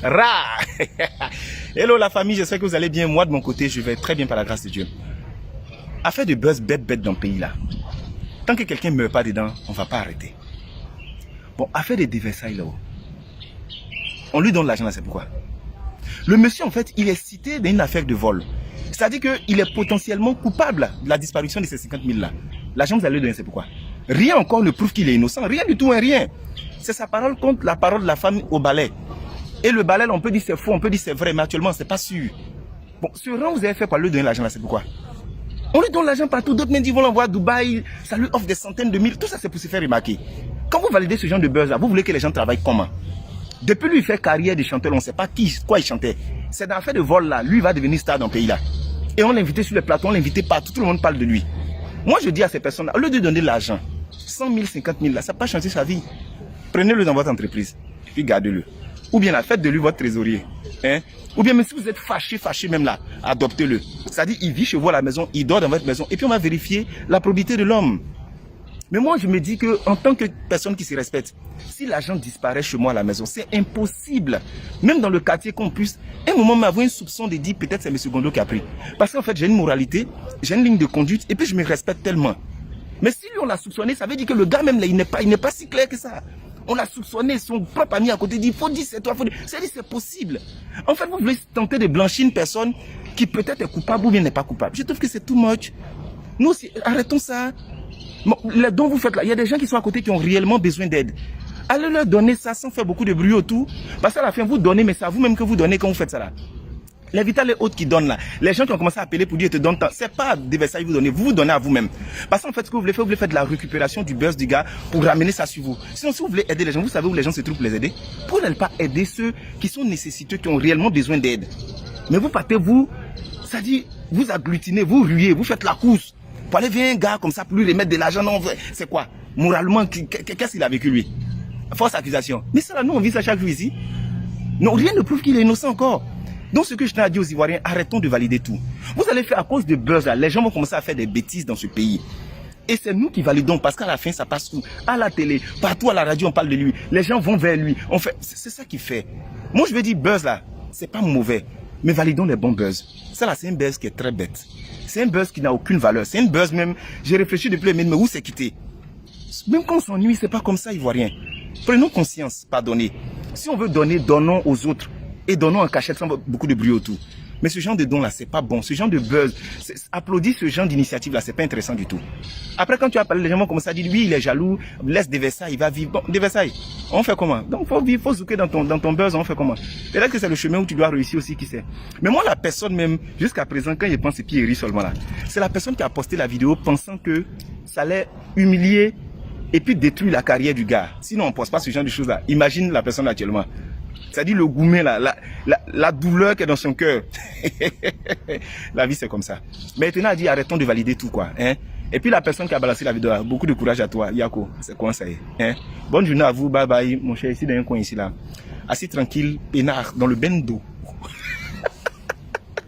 Ra. Hello la famille, j'espère que vous allez bien. Moi de mon côté, je vais très bien par la grâce de Dieu. Affaire de buzz bête dans le pays là. Tant que quelqu'un ne meurt pas dedans, on ne va pas arrêter. Bon, affaire de déversailles là-haut. On lui donne l'argent là, c'est pourquoi. Le monsieur en fait, il est cité dans une affaire de vol. C'est-à-dire qu'il est potentiellement coupable de la disparition de ces 50 000 là. L'argent vous allez lui donner, c'est pourquoi. Rien encore ne prouve qu'il est innocent. Rien du tout, rien. C'est sa parole contre la parole de la femme au balai. Et le balai, on peut dire c'est faux, on peut dire c'est vrai, mais actuellement, c'est pas sûr. Bon, ce rang, vous avez fait quoi lui donner l'argent là, c'est pourquoi. On lui donne l'argent partout, d'autres même disent vont l'envoyer à Dubaï, ça lui offre des centaines de mille. Tout ça, c'est pour se faire remarquer. Quand vous validez ce genre de buzz là, vous voulez que les gens travaillent comment? Depuis lui, il fait carrière de chanteur, on ne sait pas quoi il chantait. C'est dans l'affaire de vol là, lui il va devenir star dans le pays là. Et on l'invitait sur les plateaux, on l'invitait partout, tout le monde parle de lui. Moi je dis à ces personnes là, au lieu de donner l'argent, 100 000, 50 000 là, ça n'a pas changé sa vie. Prenez-le dans votre entreprise, puis gardez-le. Ou bien la faites de lui votre trésorier. Hein? Ou bien même si vous êtes fâché même là, adoptez-le. C'est-à-dire il vit chez vous à la maison, il dort dans votre maison, et puis on va vérifier la probité de l'homme. Mais moi, je me dis que en tant que personne qui se respecte, si l'argent disparaît chez moi à la maison, c'est impossible. Même dans le quartier qu'on puisse, un moment m'avoir un soupçon de dire peut-être c'est M. Gondo qui a pris. Parce qu'en fait, j'ai une moralité, j'ai une ligne de conduite et puis je me respecte tellement. Mais si lui on l'a soupçonné, ça veut dire que le gars même là, il n'est pas si clair que ça. On l'a soupçonné, son propre ami à côté dit, faut dire c'est toi, faut dire, c'est possible. En fait, vous voulez tenter de blanchir une personne qui peut-être est coupable ou bien n'est pas coupable. Je trouve que c'est too much. Nous, arrêtons ça. Les dons vous faites là, il y a des gens qui sont à côté qui ont réellement besoin d'aide. Allez leur donner ça sans faire beaucoup de bruit autour. Parce qu'à la fin, vous donnez, mais c'est à vous-même que vous donnez quand vous faites ça là. Les vitales et autres qui donnent là, les gens qui ont commencé à appeler pour dire te donne tant, c'est pas des Versailles vous donnez, vous donnez à vous-même. Parce qu'en fait, ce que vous voulez faire de la récupération du buzz du gars pour ramener ça sur vous. Sinon, si vous voulez aider les gens, vous savez où les gens se trouvent pour les aider. Pourquoi ne pas aider ceux qui sont nécessiteux, qui ont réellement besoin d'aide? Mais vous partez, c'est-à-dire, vous agglutinez, vous ruez, vous faites la course. Pour aller vers un gars comme ça, pour lui remettre de l'argent, non, c'est quoi? Moralement, qu'est-ce qu'il a vécu lui? Force accusation. Mais ça là, nous on vit ça chaque jour ici. Non, rien ne prouve qu'il est innocent encore. Donc ce que je tiens à dire aux Ivoiriens, arrêtons de valider tout. Vous allez faire à cause de buzz là, les gens vont commencer à faire des bêtises dans ce pays. Et c'est nous qui validons parce qu'à la fin ça passe où? À la télé, partout à la radio on parle de lui. Les gens vont vers lui. On fait, c'est ça qui fait. Moi je veux dire buzz là, c'est pas mauvais. Mais validons les bons buzz. Ça là c'est un buzz qui est très bête. C'est un buzz qui n'a aucune valeur. C'est un buzz même, j'ai réfléchi depuis les minutes, mais où c'est quitté? Même quand on s'ennuie, c'est pas comme ça, Ivoirien. Prenons conscience, pardonnez. Si on veut donner, donnons aux autres. Et donnons en cachette sans beaucoup de bruit autour. Mais ce genre de don là, c'est pas bon. Ce genre de buzz, applaudis ce genre d'initiative là, c'est pas intéressant du tout. Après, quand tu as parlé, les gens vont commencer à dire, oui, il est jaloux, laisse des Versailles, il va vivre. Bon, des Versailles, on fait comment? Donc, faut vivre, faut zouker dans ton buzz, on fait comment? Peut-être que c'est le chemin où tu dois réussir aussi, qui sait. Mais moi, la personne même, jusqu'à présent, quand il pense et puis il rit seulement là, c'est la personne qui a posté la vidéo pensant que ça allait humilier et puis détruire la carrière du gars. Sinon, on pose pas ce genre de choses là. Imagine la personne actuellement. C'est-à-dire le gourmet là, la douleur qui est dans son cœur. La vie c'est comme ça. Maintenant, elle dit arrêtons de valider tout quoi. Hein? Et puis la personne qui a balancé la vidéo, beaucoup de courage à toi, Yako. C'est quoi ça y est, hein? Bonne journée à vous, bye bye, mon cher, ici dans un coin ici là. Assis tranquille, peinard, dans le bendo.